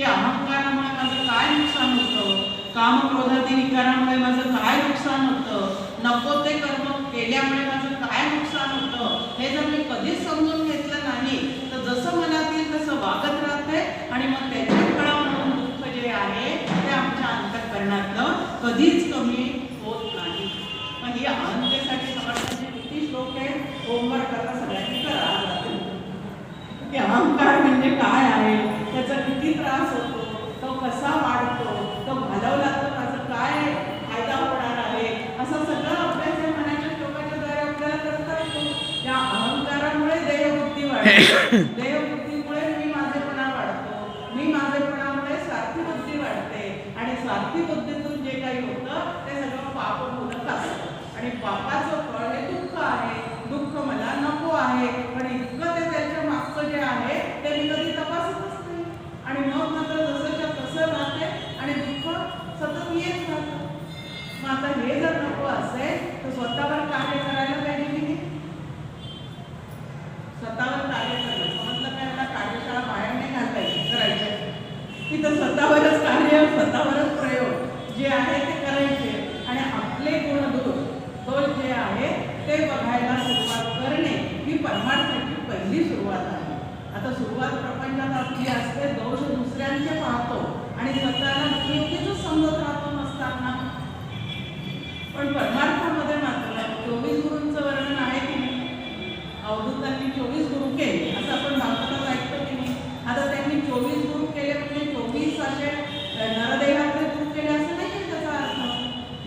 अहंकारामुळे माझं काय नुकसान होतं, कामक्रोधादी विकारामुळे माझं काय नुकसान होतं, नको ते कर्म केल्यामुळे माझं काय नुकसान होतं, हे जर मी कधीच समजून घेतलं नाही तर जसं मनात येईल तसं वागत राहते आणि मग त्याच्या फळावरून दुःख जे आहे ते आमच्या अंतःकरणातलं कधीच कमी होत नाही. मग ही अहंतेसाठी समर्थांचे किती श्लोक आहेत, होमवर्क आता सगळ्यांनी करा की अहंकार म्हणजे काय आहे, त्याचा किती त्रास होतो, तो कसा वाढतो, तो घालवला तर माझं काय फायदा होणार आहे, असं सगळं अभ्यास या मनाच्या श्लोकाच्या द्वारे आपल्याला करता येतो. या अहंकारामुळे देहबुद्धी वाढते, देहबुद्धीमुळे मी माझेपणा वाढतो, मी माझेपणामुळे स्वार्थी बुद्धी वाढते आणि स्वार्थी बुद्धीतून जे काही होतं ते सगळं पापभूतक असतं आणि पापाचं फळ हे दुःख आहे. दुःख मला नको आहे पण इतकं ते त्याच्या मागचं जे आहे ते मी कधी तपासतच नाही आणि मग मात्र जसंच्या तसं राहते आणि दुःख सतत येत राहतं. मग आता हे जर नको असेल तर स्वतःवर कार्य करायला पाहिजे की नाही, स्वतःवर कार्य करणं समजलं काय, मला कार्यशाळा बाहेर नाही घालवायची करायचे की तर स्वतःवरच कार्य, स्वतःवरच प्रयोग जे आहे ते करायचे आणि आपले दोष जे आहे ते बघायला सुरुवात करणे ही परमार्थाची पहिली सुरुवात आहे. आता सुरुवात प्रपंचात आपली असते, दोष दुसऱ्यांचे पाहतो आणि स्वतःला उपयोगीच समजत राहतो नसताना. पण परमार्थामध्ये मात्र 24 गुरूंचं वर्णन आहे की नाही, अवधूतांनी 24 गुरु केले असं आपण भागवतात ऐकतो की नाही. आता त्यांनी 24 गुरु केले म्हणजे 24 असे नरदेहातले गुरु केले असं नाही त्याचा अर्थ.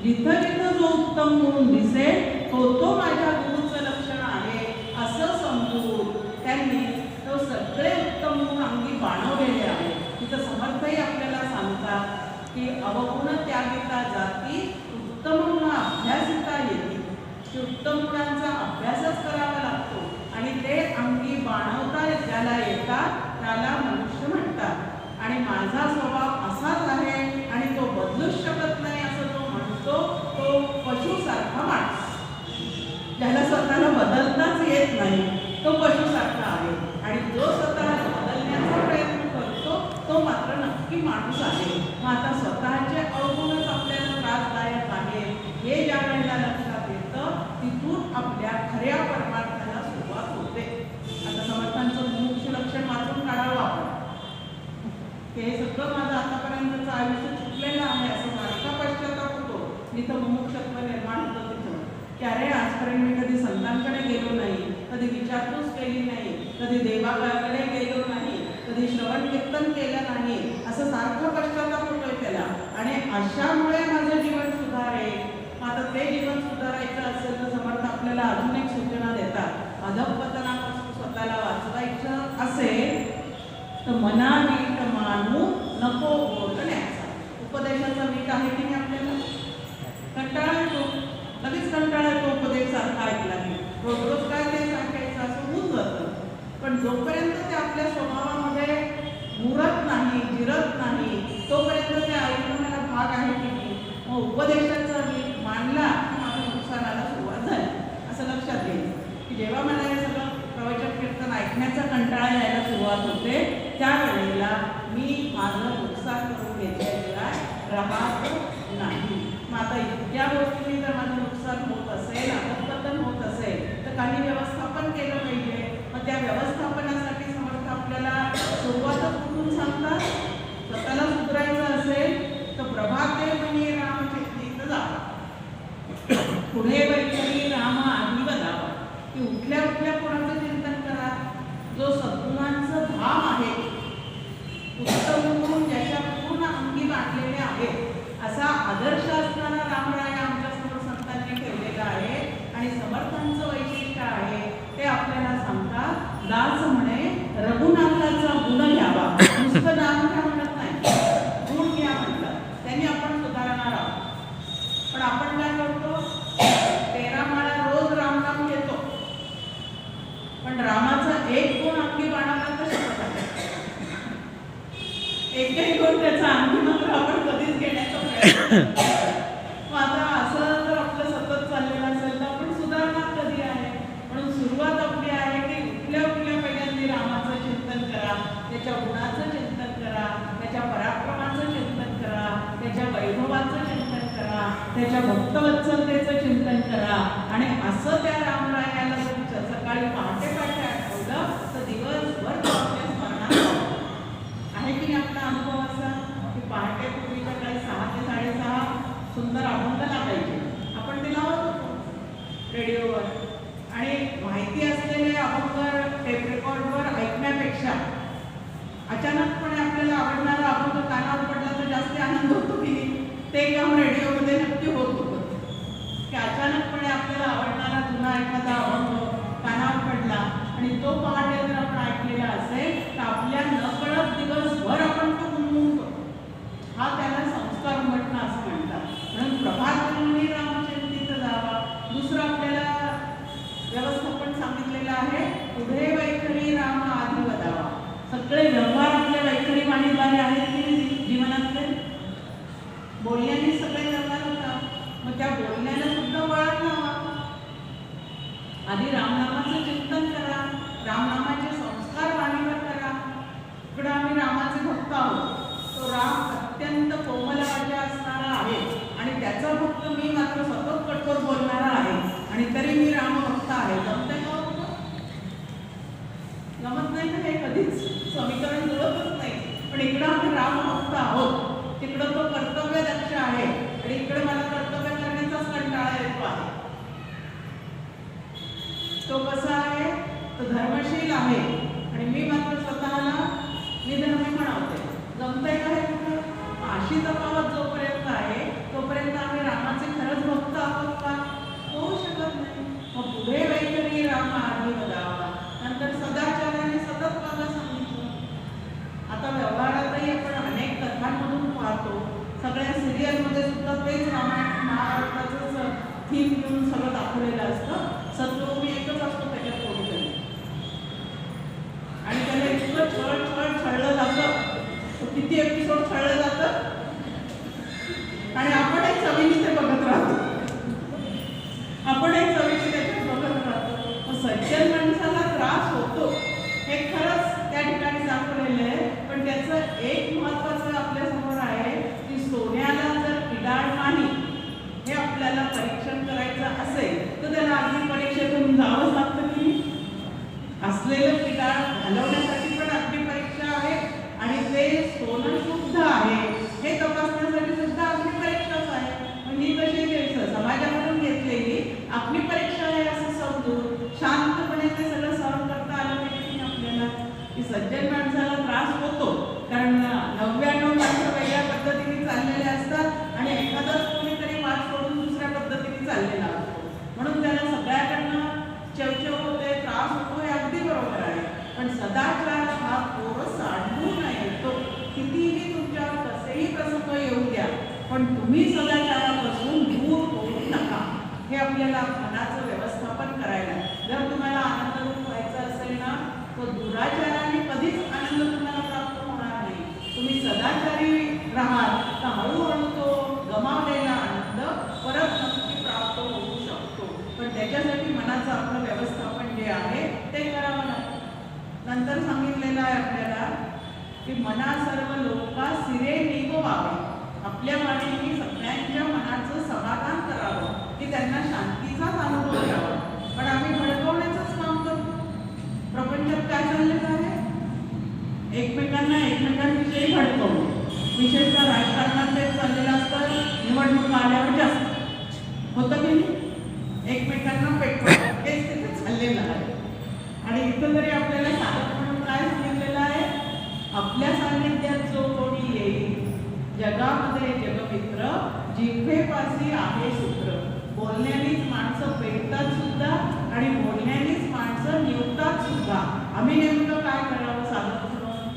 जिथं जिथं जो उत्तम गुण दिसेल तो माझ्या गुरूचं लक्षण आहे असं समजून त्यांनी तो सगळे उत्तम गुण अंगी बाणवलेले आहे. तिथं समर्थही आपल्याला सांगतात की अवगुण त्यागिता जाती उत्तम गुण अभ्यासिता येते, की उत्तम गुणांचा अभ्यासच करावा लागतो आणि ते अंगी बाणवता ज्याला येतात त्याला मनुष्य म्हणतात. आणि माझा स्वभाव असाच आहे आणि तो बदलूच शकत नाही असं तो म्हणतो तो पशुसारखा माणूस, ज्याला स्वतःला बदलताच येत नाही तो पशुसारखा आहे आणि जो स्वतःला बदलण्याचा प्रयत्न करतो तो मात्र नक्की माणूस आहे. मग आता स्वतःचे अवगुणच आपल्याला त्रासदायक आहे हे ज्या वेळेला लक्षात येतं तिथून आपल्या खऱ्या परमार्थाला सुरुवात होते. आता समर्थांचं मुमुक्ष लक्षण वाचून काढावं आपण, हे सगळं माझं आतापर्यंतचं आयुष्य चुकलेलं आहे असं सारखा पश्चाताप होतो. जिथं मुमुक्षत्व निर्माण होतं तिथं की अरे आजपर्यंत मी कधी संतांकडे गेलो नाही, कधी विचारपूस केली नाही, कधी देवाकडे गेलो नाही, कधी श्रवण कीर्तन केलं नाही, असं सारखं पश्चाताप होतोय त्याला आणि अशामुळे माझं जीवन सुधारेल. आता ते जीवन सुधारायचं असेल तर समर्थ आपल्याला अजून एक सूचना देतात. अधःपतनापासून स्वतःला वाचवायचं असेल तर मना मीठ मानू नको बोलण्याचा. उपदेशाचा मीठ आहे की नाही आपल्याला, कंटाळा येतो, लगेच कंटाळा येतो उपदेश सारखा ऐकला की रोज रोज काय ते सांगायचं असं होऊन जातं. पण जोपर्यंत ते आपल्या स्वभावामध्ये मुरत नाही, जिरत नाही तोपर्यंत ते ऐकण्याला भाग आहे की नाही. मग उपदेशाचा मीठ मानला की माझ्या नुकसानाला सुरुवात झाली असं लक्षात घ्यायचं की जेव्हा मला हे सगळं प्रवचन कीर्तन ऐकण्याचा कंटाळा यायला सुरुवात होते त्यावेळेला मी माझं नुकसान करून घेतल्याशिवाय राहत नाही. मग आता इतक्या गोष्टींनी जर माझं नुकसान होत असेल, अधःपतन होत असेल तर काही व्यवस्थापन केलं पाहिजे. मग त्या व्यवस्थापनासाठी समर्थ आपल्याला सुरुवातच कुठून सांगतात, स्वतःला सुधारायचं असेल तर प्रभाते म्हणे राम चिंतित जावा, पुढे वैखरी राम आधी बदावा, की उठल्या उठल्या कोणाचं चिंतन करा, जो सद्गुणांचं धाम आहे, उत्तम गुण ज्याच्या पूर्ण अंगी बांधलेले आहेत असा आदर्श असणारा रामराय आमच्या समोर संतांनी ठेवलेला आहे. आणि समर्थांचं वैशिष्ट्य आहे ते आपल्याला सांगतात, दास म्हणे रघुनाथाचा गुण घ्यावा, नुसतं नाम घ्या म्हणत नाही, गुण घ्या म्हणतात, त्यांनी आपण सुधारणार आहोत. पण आपण काय करतो, 13 माळा रोज रामनाम घेतो पण रामाचा एक गुण अंगी बाणाला तर शकत आहे, एकही गुण त्याचा अंगी मात्र आपण कधीच घेण्याचा प्रयत्न करतो. आता असं जर आपलं सतत चाललेलं असेल तर आपण सुधारणार कधी आहे. म्हणून सुरुवात आपली आहे की उठल्या उठल्या पहिल्यांदा रामाचं चिंतन करा, त्याच्या गुणाचं चिंतन करा, त्याच्या पराक्रमाचं चिंतन करा, त्याच्या वैभवाचं चिंतन करा, त्याच्या भक्तवत्सलतेचं चिंतन करा. आणि असं त्या रामरायाला सकाळी पहाटे पहाटे आठवलं तर दिवसभर तो आपल्या स्मरणात राहतो. आहे की नाही आपला अनुभव असा की पहाटे पूर्वीच्या काळी 6 ते 6:30 सुंदर अभंग लागायचे. आपण ते लावत होतो रेडिओवर. आणि माहिती असलेले अभंग टेप रेकॉर्डवर ऐकण्यापेक्षा अचानकपणे आपल्याला आवडणारा अभंग कानावर पडला तर जास्त आनंद होतो की नाही. ते काम रेडिओमध्ये नक्की होत होतं की अचानकपणे आपल्याला आवडणारा जुना एखादा अभंग कानावर पडला आणि तो पहाटे जर आपण ऐकलेला असेल तर आपल्या नकळत दिवसभर आपण तो गुणगुणतो. हा त्याला संस्कार उमटणं असं म्हणतात. म्हणून प्रभातनी रामचिंतित जावा. दुसरं आपल्याला व्यवस्थापन सांगितलेलं आहे, पुढे वैखरी राम आधी वदावा. सगळे व्यवहार आपले वैखरी वाणीद्वारे आहेत की जीवनातले, बोलण्याने सगळे व्यवहार होतात. मग त्या बोलण्याला सुद्धा वळण लावा. आधी रामनामाचं चिंतन करा, रामनामाचे संस्कार वाणीवर करा. इकडं आम्ही रामाचे भक्त आहोत. तो राम अत्यंत कोमल वाचा असणारा आहे आणि त्याचा भक्त मी मात्र सतत कठोर बोलणारा आहे आणि तरी मी रामभक्त आहे. जमतंय का? जमत नाही तर हे कधीच समीकरण जुळतच नाही. पण इकडं आम्ही रामभक्त आहोत, तिकडं तो कर्तव्य दक्ष आहे आणि इकडे मला कर्तव्य करण्याचाच कंटाळा येतो आहे. तो कसा आहे? तो धर्मशील आहे आणि मी मात्र स्वतःला निधर्मी म्हणवते. जमतंय का हे कुठं? अशी तफावत जोपर्यंत आहे तोपर्यंत आम्ही रामाचे खरंच भक्त आहोत का? होऊ शकत नाही. मग पुढे वैखरी राम आधी वदावा. नंतर सदाचाराने सतत वागा सांगितलं. आता व्यवहारातही आपण अनेक कथांमधून पाहतो. सगळ्या सिरियलमध्ये सुद्धा तेच रामायण महाभारताचं थीम घेऊन सगळं दाखवलेलं असतं. सत्वगुणी एकच असतो त्याच्यात कोणीतरी आणि त्याला इतकं छळलं जातं. किती एपिसोड छळलं जातं आणि आपणही चवीने ते बघत राहतो. आपणही चवीने त्याच्यात बघत राहतो. सज्जन माणसाला त्रास होतो हे खरंच त्या ठिकाणी दाखवलेलं आहे. पण त्याचं एक महत्त्वाचं आपल्यासमोर आहे की सोन्याला जर किडाळ नाही हे आपल्याला परीक्षण करायचं असेल तर त्याला अग्नी परीक्षेतून जावंच लागतं की असलेलं किडाळ घालवण्यासाठी पण अग्नी परीक्षा आहे आणि ते सोनं शुद्ध आहे हे तपासण्यासाठी सुद्धा अग्नी परीक्षाच आहे. म्हणजे कशी समाजामधून घेतलेली अग्नी परीक्षा आहे असं समजून शांतपणे ते सगळं सहन करता आलं पाहिजे आपल्याला. की सज्जन माणसाला त्रास होतो कारण 99 माणसं वेगळ्या पद्धतीने चाललेले असतात आणि एखादाच कोणीतरी मार्ग सोडून दुसऱ्या पद्धतीने चाललेला असतो. म्हणून त्याला सगळ्याकडनं चवचव होते, त्रास होतो हे अगदी बरोबर आहे. पण सदाचार हा थोडंसं अडवून येतो. कितीही तुमच्यावर कसेही प्रसंग येऊ द्या पण तुम्ही सदाचारापासून दूर होऊ नका. हे आपल्याला मनाचं व्यवस्थापन करायला. जर तुम्हाला आनंदरूप व्हायचं असेल ना तर दुराचाराने कधीच आनंद तुम्हाला प्राप्त होणार नाही. तुम्ही सदाचारी राहाल तर हळूहळू तो गमावलेला आनंद परत नक्की प्राप्त होऊ शकतो. पण त्याच्यासाठी मनाचं आपलं व्यवस्थापन जे आहे ते करावं लागतं. नंतर सांगितलेलं आहे आपल्याला की मना सर्व लोका सिरे निगवावे. आपल्या वाणीने सगळ्यांच्या मनाचं समाधान करावं की त्यांना शांतीचाच अनुभव घ्यावा. पण आम्ही भडकवण्याचंच काम करतो. प्रपंचात काय चाललेलं आहे? एकमेकांविषयी भडकवणं. विशेषतः राजकारणात तेच चाललेलं असतं. निवडणूक आल्यावर जास्त होतं की नाही? एकमेकांना पेटवणं हेच तिथे चाललेलं आहे. आणि इथं तरी आपल्याला साधक म्हणून काय सांगितलेलं आहे? आपल्या सान्निध्यात जो कोणी येईल जगामध्ये जगमित्र जिव्हेपासी आहे सूत्र. बोलण्यानेच माणसं पेटतात सुद्धा आणि बोलण्यानेच माणसं निवतात सुद्धा. आम्ही नेमकं काय करावं साधक म्हणून?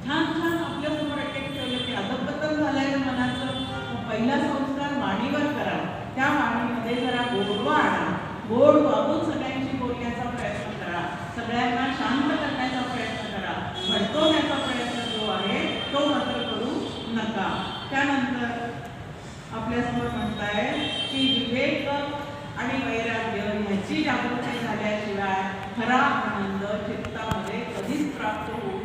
छान छान आपल्यासमोर एक ठेवलं की अधपतन झालंय मनाचं. पहिला संस्कार वाणीवर करा. त्या वाणीमध्ये जरा गोडवा आणा. गोड वागून सगळ्यांशी बोलण्याचा प्रयत्न करा. सगळ्यांना शांत करण्याचा प्रयत्न करा. भडकवण्याचा प्रयत्न जो आहे तो मात्र करू नका. त्यानंतर आपल्यासमोर म्हणताय की विवेक आणि वैराग्य ह्याची जागृती झाल्याशिवाय खरा आनंद चित्तामध्ये कधीच प्राप्त होऊ